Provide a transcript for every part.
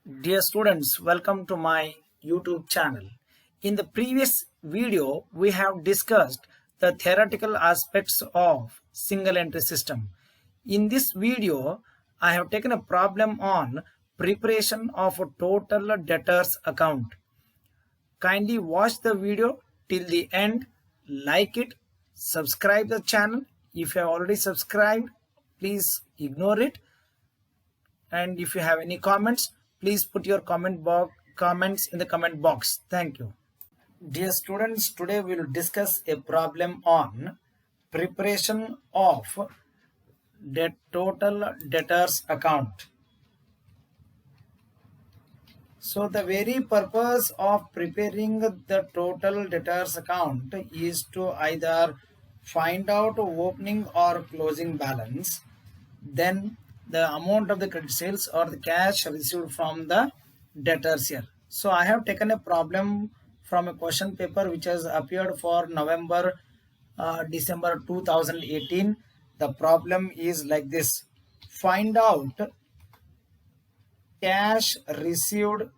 Dear students, welcome to my YouTube channel. In the previous video, we have discussed the theoretical aspects of single entry system. In this video, I have taken a problem on preparation of a total debtors account. Kindly watch the video till the end, like it, subscribe the channel. If you have already subscribed, please ignore it. And if you have any comments, please put your comments in the comment box. Thank you. Dear students, today we will discuss a problem on preparation of total debtors account. So the very purpose of preparing the total debtors account is to either find out opening or closing balance, then the amount of the credit sales or the cash received from the debtors here. So I have taken a problem from a question paper which has appeared for December 2018. The problem is like this: find out cash received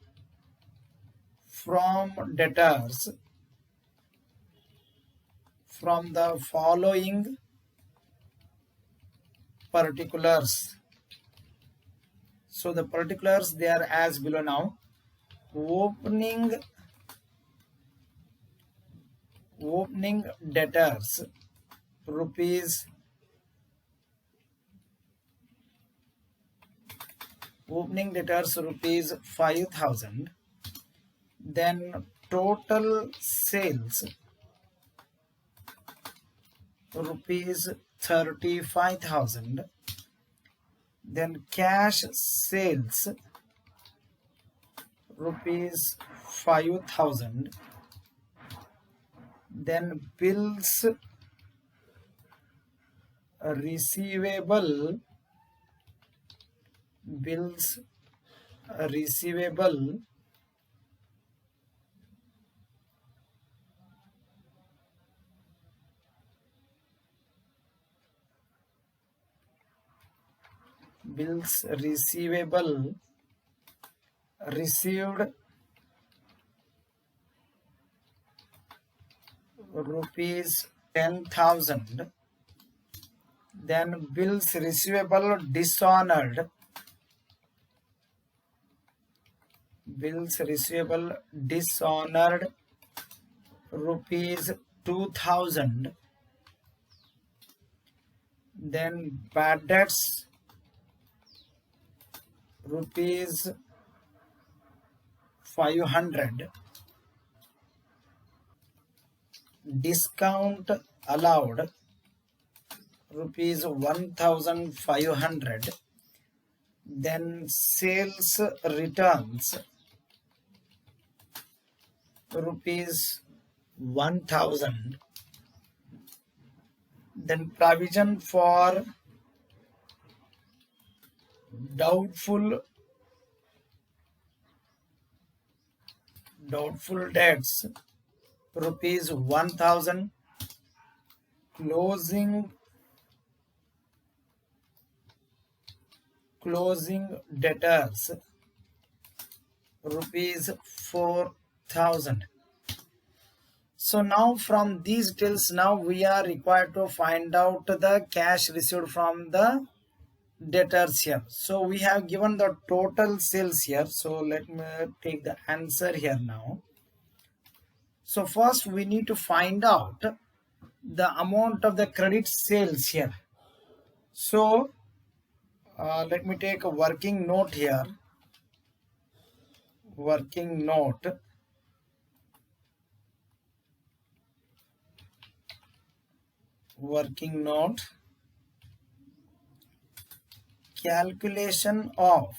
from debtors from the following particulars. So the particulars, they are as below now. Opening debtors rupees 5,000. Then total sales rupees 35,000. Then cash sales rupees 5,000. Then bills receivable received rupees 10,000. Then bills receivable dishonored rupees 2,000. Then bad debts rupees 500. Discount allowed rupees 1,500. Then sales returns rupees 1,000. Then provision for doubtful debts rupees 1,000. Closing debtors rupees 4,000. So now from these details, now we are required to find out the cash received from the debtors here. So we have given the total sales here. So let me take the answer here now. So first we need to find out the amount of the credit sales here. So let me take a working note here. Working note. Calculation of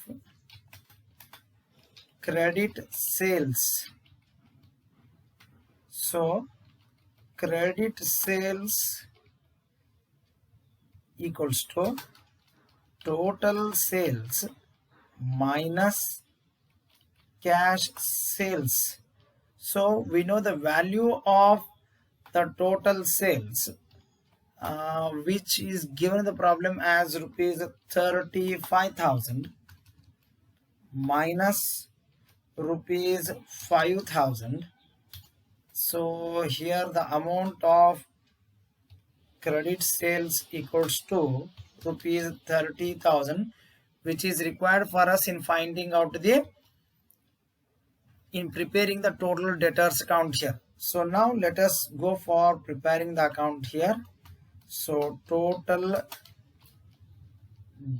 credit sales. So credit sales equals to total sales minus cash sales. So we know the value of the total sales, which is given the problem as rupees 35,000 minus rupees 5,000. So here the amount of credit sales equals to rupees 30,000, which is required for us in finding out in preparing the total debtors account here. So now let us go for preparing the account here. So total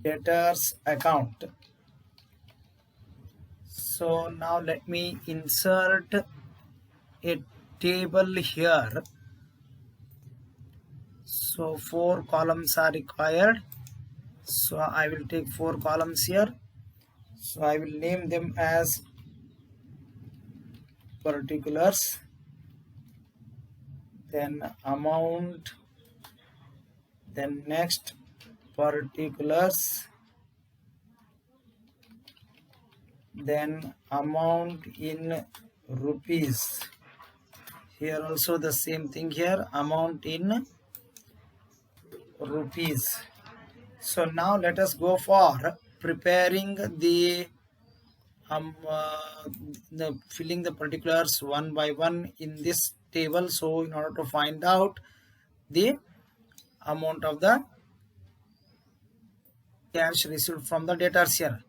debtors account. So now let me insert a table here. So 4 columns are required. So I will take 4 columns here. So I will name them as particulars, then amount, then next particulars, then amount in rupees. Here also the same thing here, amount in rupees. So now let us go for preparing the filling the particulars one by one in this table. So in order to find out the amount of the cash received from the debtors here.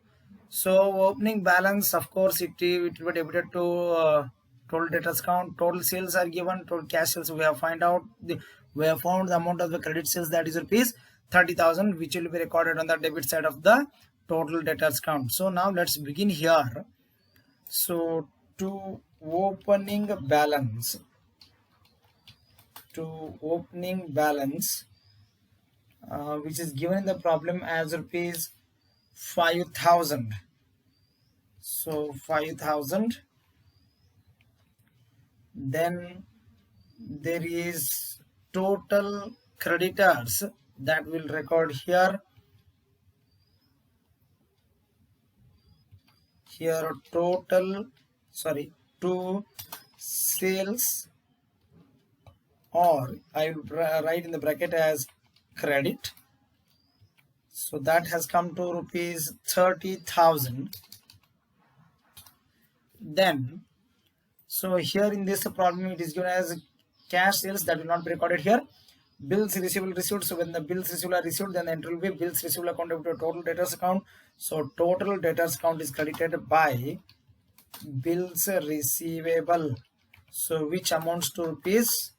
So opening balance, of course, it will be debited to total debtors account. Total sales are given, total cash sales we have found the amount of the credit sales, that is rupees 30,000, which will be recorded on the debit side of the total debtors account. So now let's begin here. So to opening balance, which is given in the problem as rupees 5,000. So 5,000. Then there is total creditors that will record here. Here to sales, or I will write in the bracket as credit. So that has come to rupees 30,000. Then so here in this problem it is given as cash sales, that will not be recorded here. Bills receivable received. So when the bills receivable are received, then the entry will be bills receivable account to total debtors account. So total debtors account is credited by bills receivable, so which amounts to rupees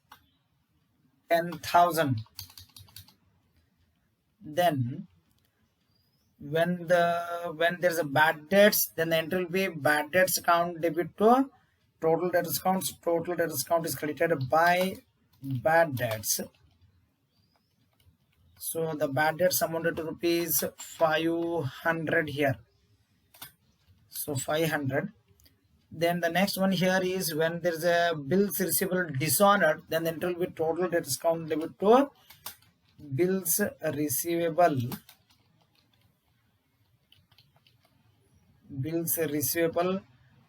10,000. Then when there's a bad debts, then the entry will be bad debts account debit to total debtors account. So total debtors account is credited by bad debts. So the bad debts amounted to rupees 500 here. So 500. Then the next one here is when there is a bills receivable dishonored, then the entry will be total debtors account debit to bills receivable.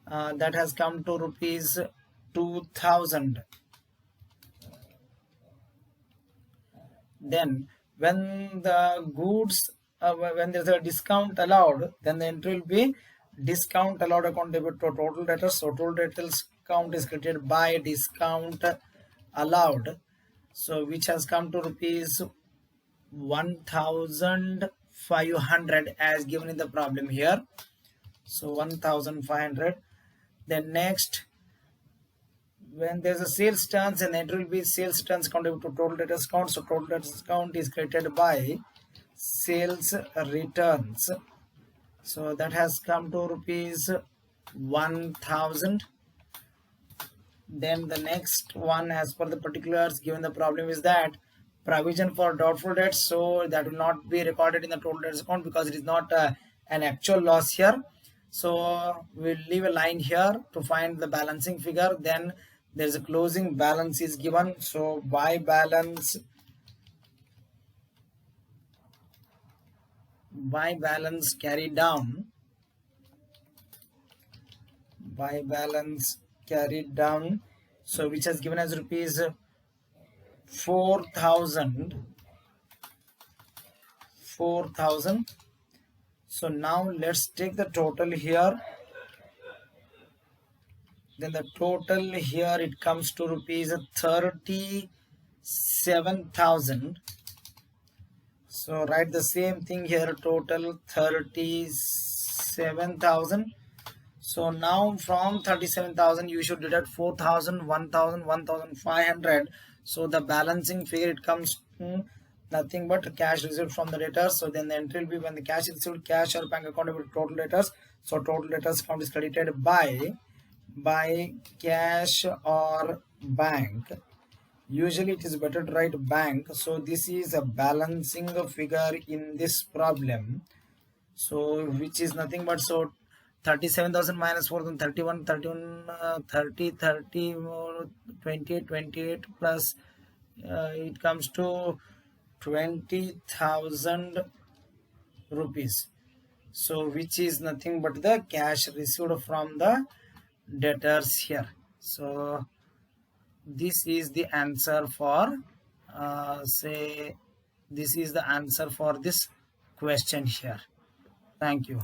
That has come to rupees 2,000. Then when the goods when there is a discount allowed, then the entry will be discount allowed account debit to total debtors. So total debtors account is created by discount allowed, so which has come to rupees 1,500 as given in the problem here. So 1,500. Then next, when there's a sales turns, and entry will be sales turns account to total debtors account. So total debtors account is created by sales returns. So that has come to rupees 1,000. Then the next one, as per the particulars given the problem, is that provision for doubtful debts. So that will not be recorded in the total debtors account because it is not an actual loss here. So we'll leave a line here to find the balancing figure. Then there's a closing balance is given. So by balance carried down, so which has given as rupees 4,000. So now let's take the total here. Then the total here, it comes to rupees 37,000. So write the same thing here, total 37,000. So now from 37,000 you should deduct 4,000, 1,000, 1,500. So the balancing figure, it comes to nothing but cash received from the debtors. So then the entry will be when the cash is received, cash or bank account will be total debtors. So total debtors account is credited by cash or bank. Usually it is better to write bank. So this is a balancing figure in this problem. So which is nothing but, so 37,000 minus 4,000, 31, 30, 30 more 28, 28 plus it comes to 20,000 rupees. So which is nothing but the cash received from the debtors here. So this is the answer for this is the answer for this question here. Thank you.